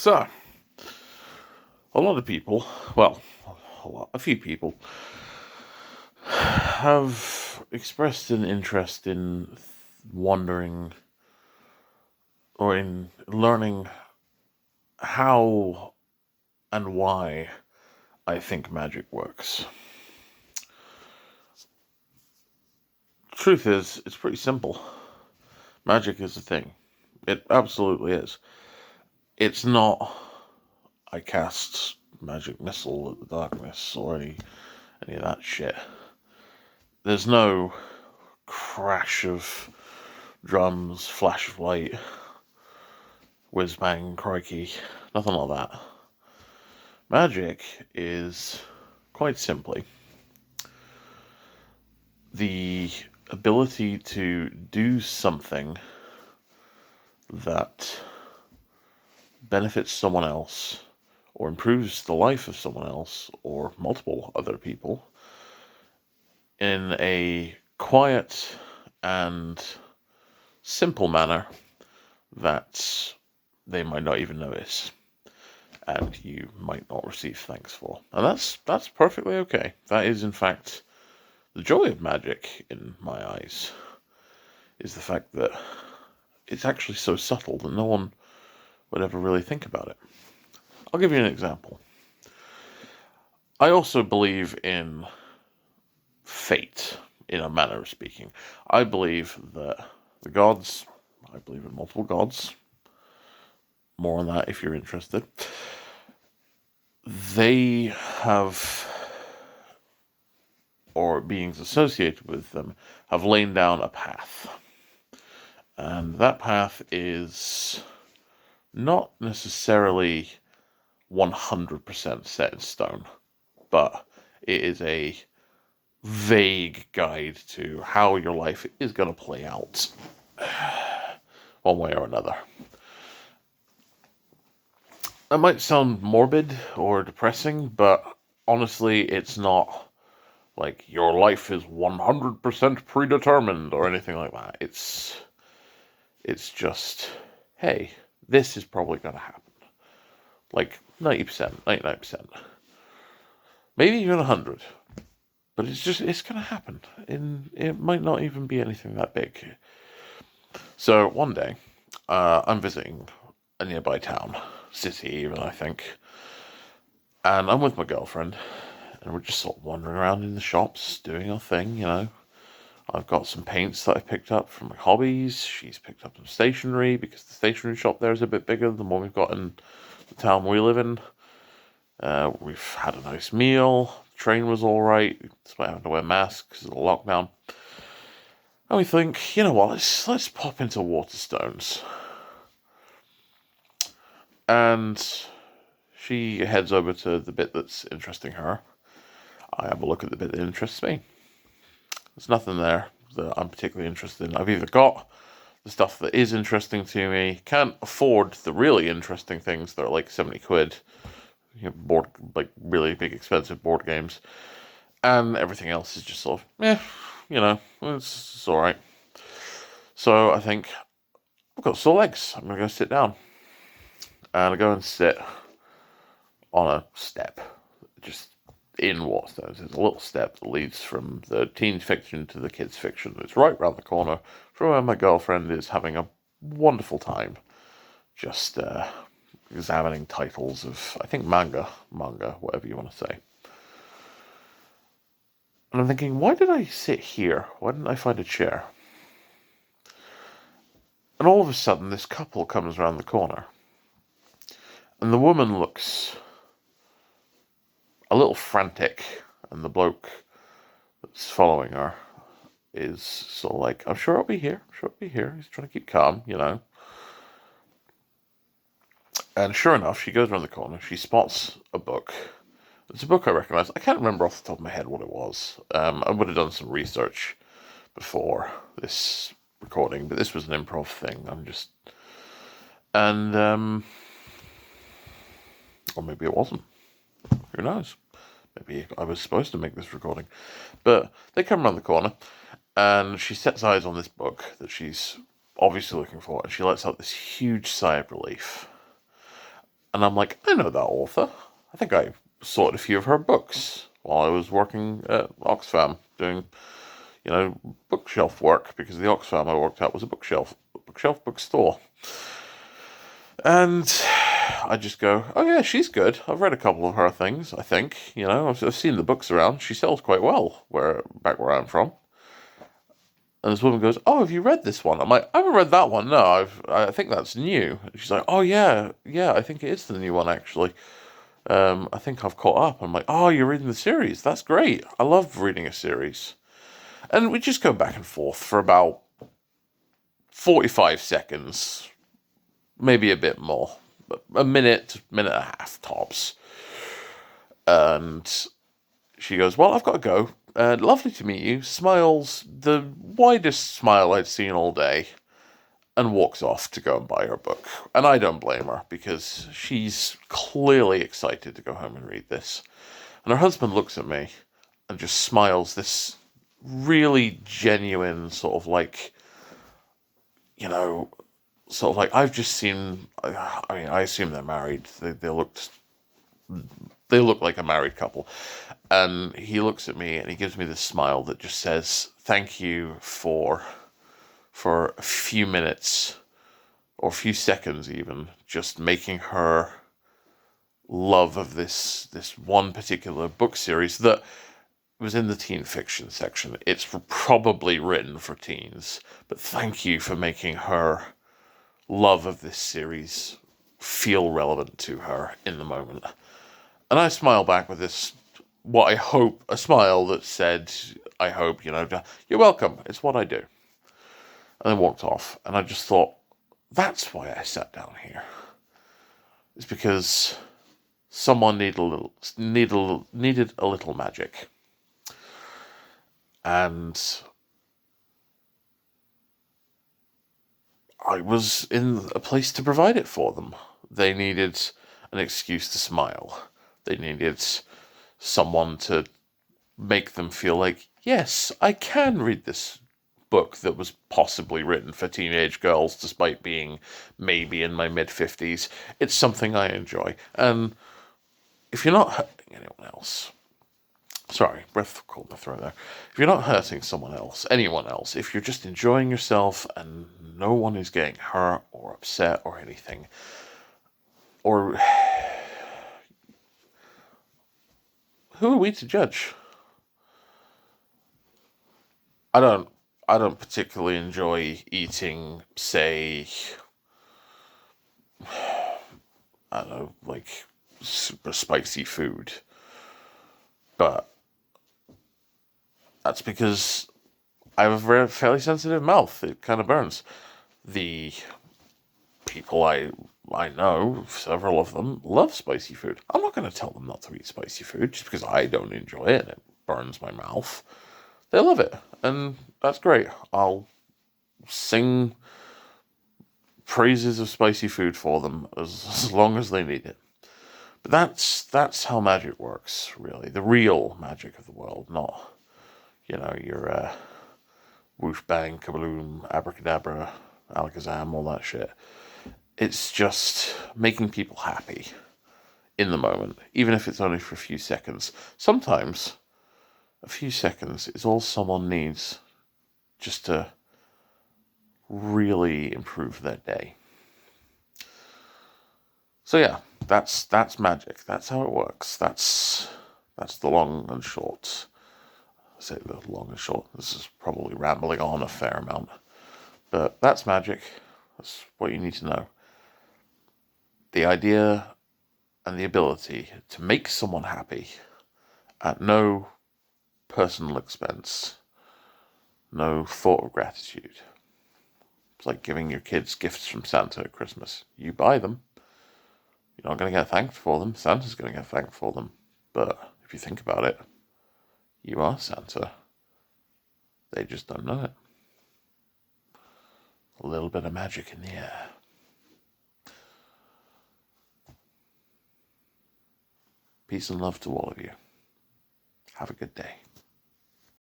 So, a lot of people, well, a few people, have expressed an interest in wondering or in learning how and why I think magic works. Truth is, it's pretty simple. Magic is a thing. It absolutely is. It's not I cast magic missile at the darkness or any of that shit. There's no crash of drums, flash of light, whiz bang, crikey, nothing like that. Magic is, quite simply, the ability to do something that benefits someone else, or improves the life of someone else, or multiple other people, in a quiet and simple manner that they might not even notice, and you might not receive thanks for. And that's perfectly okay. That is, in fact, the joy of magic, in my eyes, is the fact that it's actually so subtle that no one would ever really think about it. I'll give you an example. I also believe in fate, in a manner of speaking. I believe that the gods, I believe in multiple gods, more on that if you're interested, they have, or beings associated with them, have lain down a path. And that path is not necessarily 100% set in stone, but it is a vague guide to how your life is going to play out, one way or another. That might sound morbid or depressing, but honestly, it's not like your life is 100% predetermined or anything like that. It's just, hey, this is probably going to happen. Like 90%, 99%. Maybe even 100. But it's going to happen. And it might not even be anything that big. So one day, I'm visiting a nearby town, city even, I think. And I'm with my girlfriend. And we're just sort of wandering around in the shops, doing our thing, you know. I've got some paints that I picked up from my hobbies. She's picked up some stationery because the stationery shop there is a bit bigger than the one we've got in the town we live in. We've had a nice meal. The train was all right, despite having to wear masks because of the lockdown. And we think, you know what, let's pop into Waterstones. And she heads over to the bit that's interesting her. I have a look at the bit that interests me. There's nothing there that I'm particularly interested in. I've either got the stuff that is interesting to me, can't afford the really interesting things that are like 70 quid, you know, like really big expensive board games, and everything else is just sort of, you know, it's alright. So I think, I've got sore legs, I'm going to go sit down. And I go and sit on a step, just in Waterstones. There's a little step that leads from the teen fiction to the kids fiction. It's right round the corner from where my girlfriend is having a wonderful time, just examining titles of, I think, manga, whatever you want to say. And I'm thinking, why did I sit here? Why didn't I find a chair? And all of a sudden, this couple comes around the corner. And the woman looks a little frantic, and the bloke that's following her is sort of like, I'm sure I'll be here, He's trying to keep calm, you know. And sure enough, she goes around the corner, she spots a book. It's a book I recognise. I can't remember off the top of my head what it was. I would have done some research before this recording, but this was an improv thing. And, or maybe it wasn't. Who knows? Maybe I was supposed to make this recording. But they come around the corner, and she sets eyes on this book that she's obviously looking for, and she lets out this huge sigh of relief. And I'm like, I know that author. I think I sorted a few of her books while I was working at Oxfam doing, bookshelf work, because the Oxfam I worked at was a bookstore. And I just go, oh yeah, she's good. I've read a couple of her things, I think. I've seen the books around. She sells quite well back where I'm from. And this woman goes, oh, have you read this one? I'm like, I haven't read that one. No, I think that's new. And she's like, oh yeah, I think it is the new one actually. I think I've caught up. I'm like, oh, you're reading the series. That's great. I love reading a series. And we just go back and forth for about 45 seconds, maybe a bit more, but a minute and a half tops. And she goes, well, I've got to go. Lovely to meet you. Smiles the widest smile I'd seen all day, and walks off to go and buy her book. And I don't blame her, because she's clearly excited to go home and read this. And her husband looks at me and just smiles this really genuine sort of like, I've just seen, I assume they're married. They look like a married couple. And he looks at me and he gives me this smile that just says, thank you for a few minutes or a few seconds even, just making her love of this one particular book series that was in the teen fiction section. It's probably written for teens, but thank you for making her love of this series feel relevant to her in the moment. And I smile back with this, what I hope, a smile that said, I hope, you're welcome, it's what I do. And then walked off, and I just thought, that's why I sat down here. It's because someone needed a little magic. And I was in a place to provide it for them. They needed an excuse to smile. They needed someone to make them feel like, yes, I can read this book that was possibly written for teenage girls, despite being maybe in my mid-50s. It's something I enjoy. And if you're not hurting anyone else, sorry, breath caught my throat there. If you're not hurting anyone else, if you're just enjoying yourself and no one is getting hurt or upset or anything, or who are we to judge? I don't particularly enjoy eating, say, I don't know, like super spicy food. But that's because I have a fairly sensitive mouth. It kind of burns. The people I know, several of them, love spicy food. I'm not going to tell them not to eat spicy food just because I don't enjoy it and it burns my mouth. They love it, and that's great. I'll sing praises of spicy food for them as long as they need it. But that's how magic works, really. The real magic of the world, not, your whoosh bang, kabloom, abracadabra, alakazam, all that shit. It's just making people happy in the moment, even if it's only for a few seconds. Sometimes a few seconds is all someone needs just to really improve their day. So yeah, that's magic. That's how it works. That's the long and short. I say the long and short. This is probably rambling on a fair amount, but that's magic. That's what you need to know. The idea and the ability to make someone happy at no personal expense, no thought of gratitude. It's like giving your kids gifts from Santa at Christmas. You buy them. You're not going to get thanked for them. Santa's going to get thanked for them. But if you think about it, you are Santa. They just don't know it. A little bit of magic in the air. Peace and love to all of you. Have a good day.